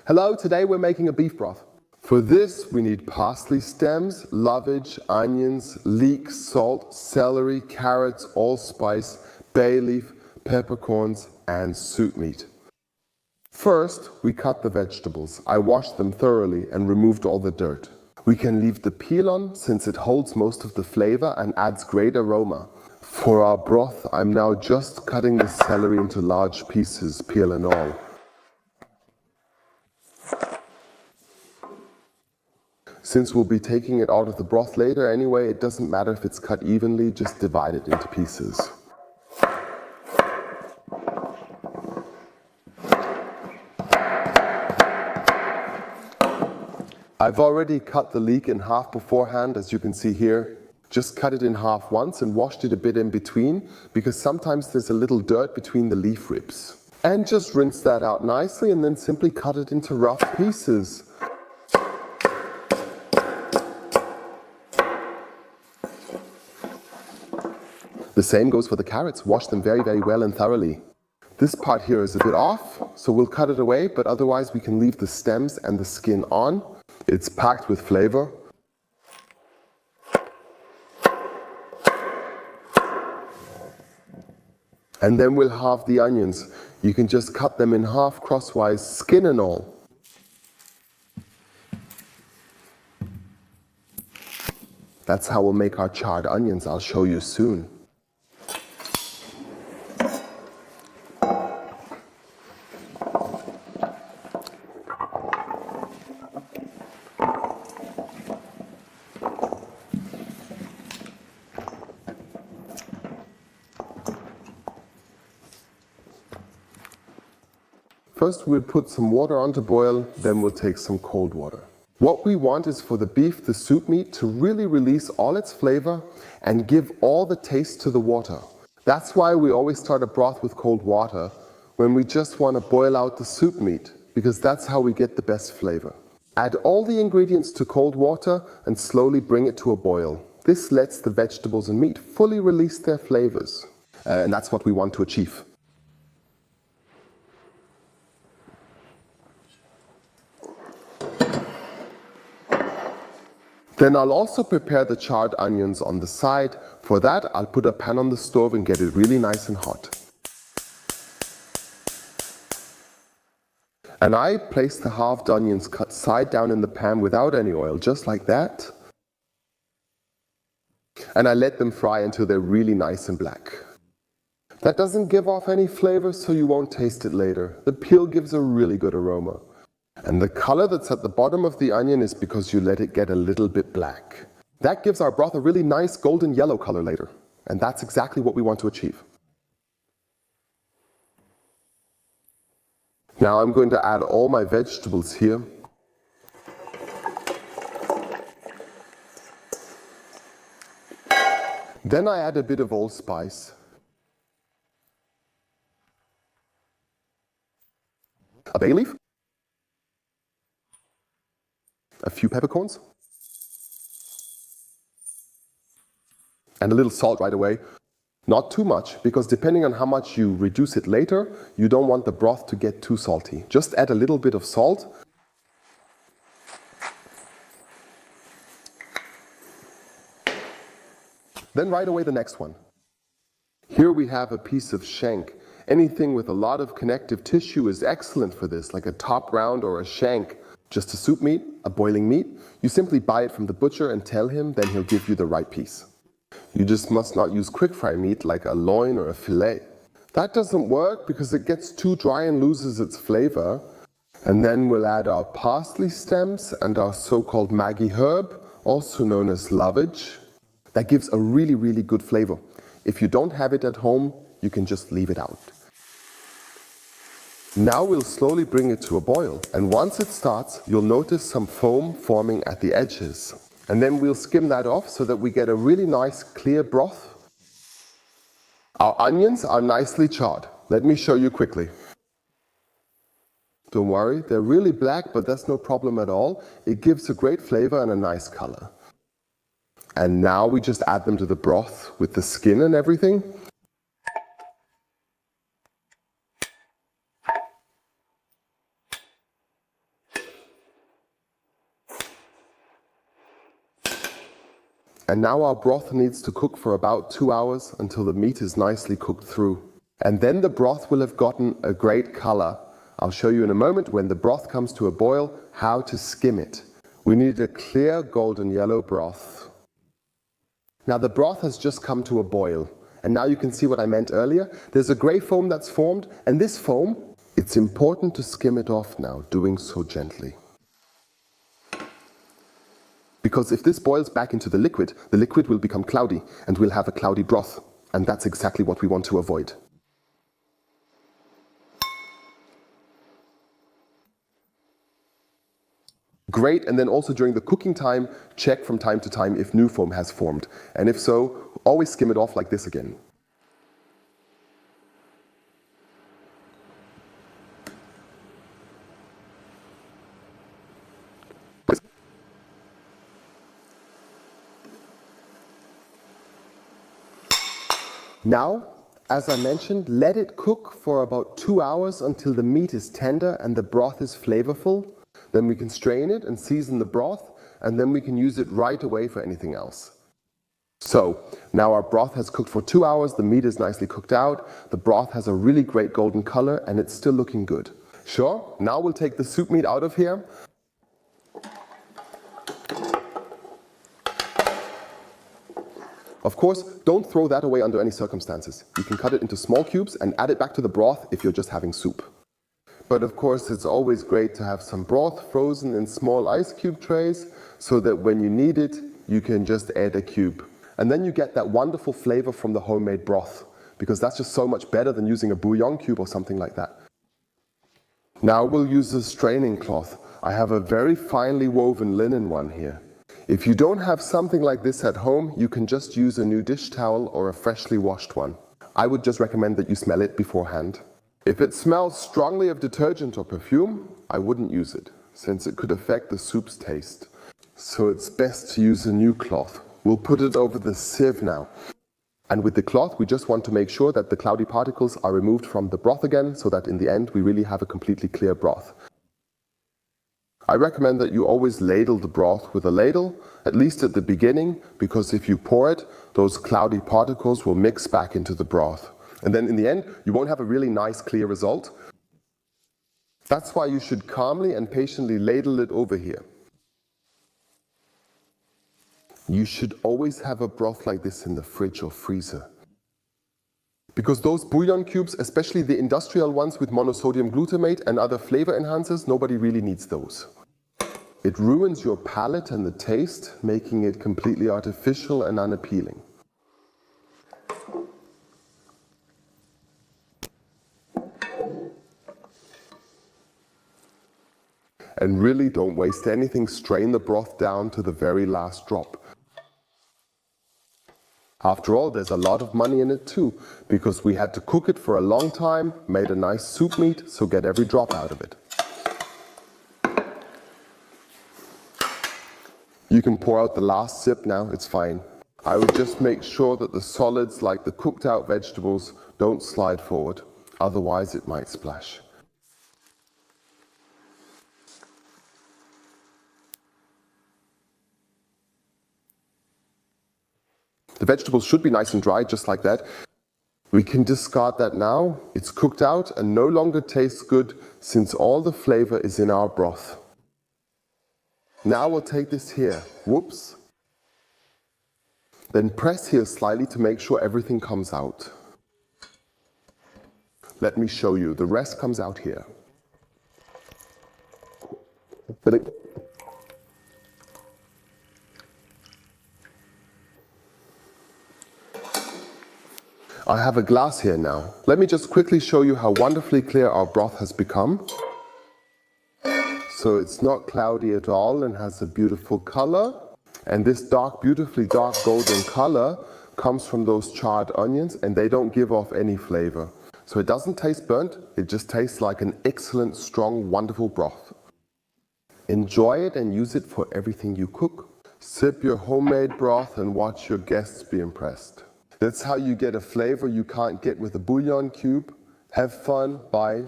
Hello, today we're making a beef broth. For this we need parsley stems, lovage, onions, leek, salt, celery, carrots, allspice, bay leaf, peppercorns and soup meat. First, we cut the vegetables. I washed them thoroughly and removed all the dirt. We can leave the peel on since it holds most of the flavor and adds great aroma. For our broth, I'm now just cutting the celery into large pieces, peel and all. Since we'll be taking it out of the broth later anyway, it doesn't matter if it's cut evenly, just divide it into pieces. I've already cut the leek in half beforehand, as you can see here. Just cut it in half once and washed it a bit in between, because sometimes there's a little dirt between the leaf ribs. And just rinse that out nicely and then simply cut it into rough pieces. The same goes for the carrots. Wash them very, very well and thoroughly. This part here is a bit off, so we'll cut it away, but otherwise we can leave the stems and the skin on. It's packed with flavor. And then we'll halve the onions. You can just cut them in half crosswise, skin and all. That's how we'll make our charred onions. I'll show you soon. First we'll put some water on to boil, then we'll take some cold water. What we want is for the beef, the soup meat, to really release all its flavor and give all the taste to the water. That's why we always start a broth with cold water when we just want to boil out the soup meat, because that's how we get the best flavor. Add all the ingredients to cold water and slowly bring it to a boil. This lets the vegetables and meat fully release their flavors. And that's what we want to achieve. Then I'll also prepare the charred onions on the side. For that, I'll put a pan on the stove and get it really nice and hot. And I place the halved onions cut side down in the pan without any oil, just like that. And I let them fry until they're really nice and black. That doesn't give off any flavor, so you won't taste it later. The peel gives a really good aroma. And the color that's at the bottom of the onion is because you let it get a little bit black. That gives our broth a really nice golden yellow color later. And that's exactly what we want to achieve. Now I'm going to add all my vegetables here. Then I add a bit of allspice. A bay leaf. A few peppercorns. And a little salt right away. Not too much, because depending on how much you reduce it later, you don't want the broth to get too salty. Just add a little bit of salt. Then right away the next one. Here we have a piece of shank. Anything with a lot of connective tissue is excellent for this, like a top round or a shank. Just a soup meat, a boiling meat. You simply buy it from the butcher and tell him, then he'll give you the right piece. You just must not use quick fry meat like a loin or a fillet. That doesn't work because it gets too dry and loses its flavor. And then we'll add our parsley stems and our so-called Maggi herb, also known as lovage. That gives a really, really good flavor. If you don't have it at home, you can just leave it out. Now we'll slowly bring it to a boil, and once it starts, you'll notice some foam forming at the edges. And then we'll skim that off so that we get a really nice clear broth. Our onions are nicely charred. Let me show you quickly. Don't worry, they're really black, but that's no problem at all. It gives a great flavor and a nice color. And now we just add them to the broth with the skin and everything. And now our broth needs to cook for about 2 hours until the meat is nicely cooked through. And then the broth will have gotten a great color. I'll show you in a moment, when the broth comes to a boil, how to skim it. We need a clear golden yellow broth. Now the broth has just come to a boil. And now you can see what I meant earlier. There's a gray foam that's formed, and this foam, it's important to skim it off now, doing so gently. Because if this boils back into the liquid will become cloudy, and we'll have a cloudy broth. And that's exactly what we want to avoid. Great, and then also during the cooking time, check from time to time if new foam has formed. And if so, always skim it off like this again. Now, as I mentioned, let it cook for about 2 hours until the meat is tender and the broth is flavorful. Then we can strain it and season the broth, and then we can use it right away for anything else. So, now our broth has cooked for 2 hours, the meat is nicely cooked out, the broth has a really great golden color, and it's still looking good. Sure, now we'll take the soup meat out of here. Of course, don't throw that away under any circumstances. You can cut it into small cubes and add it back to the broth if you're just having soup. But of course, it's always great to have some broth frozen in small ice cube trays so that when you need it, you can just add a cube. And then you get that wonderful flavor from the homemade broth, because that's just so much better than using a bouillon cube or something like that. Now we'll use a straining cloth. I have a very finely woven linen one here. If you don't have something like this at home, you can just use a new dish towel or a freshly washed one. I would just recommend that you smell it beforehand. If it smells strongly of detergent or perfume, I wouldn't use it, since it could affect the soup's taste. So it's best to use a new cloth. We'll put it over the sieve now. And with the cloth, we just want to make sure that the cloudy particles are removed from the broth again, so that in the end we really have a completely clear broth. I recommend that you always ladle the broth with a ladle, at least at the beginning, because if you pour it, those cloudy particles will mix back into the broth. And then in the end, you won't have a really nice clear result. That's why you should calmly and patiently ladle it over here. You should always have a broth like this in the fridge or freezer. Because those bouillon cubes, especially the industrial ones with monosodium glutamate and other flavor enhancers, nobody really needs those. It ruins your palate and the taste, making it completely artificial and unappealing. And really don't waste anything, strain the broth down to the very last drop. After all, there's a lot of money in it too, because we had to cook it for a long time, made a nice soup meat, so get every drop out of it. You can pour out the last sip now, it's fine. I would just make sure that the solids, like the cooked out vegetables, don't slide forward, otherwise it might splash. The vegetables should be nice and dry, just like that. We can discard that now. It's cooked out and no longer tastes good since all the flavor is in our broth. Now we'll take this here. Whoops. Then press here slightly to make sure everything comes out. Let me show you. The rest comes out here. I have a glass here now. Let me just quickly show you how wonderfully clear our broth has become. So it's not cloudy at all and has a beautiful color. And this beautifully dark golden color comes from those charred onions, and they don't give off any flavor. So it doesn't taste burnt, it just tastes like an excellent, strong, wonderful broth. Enjoy it and use it for everything you cook. Sip your homemade broth and watch your guests be impressed. That's how you get a flavor you can't get with a bouillon cube. Have fun, bye.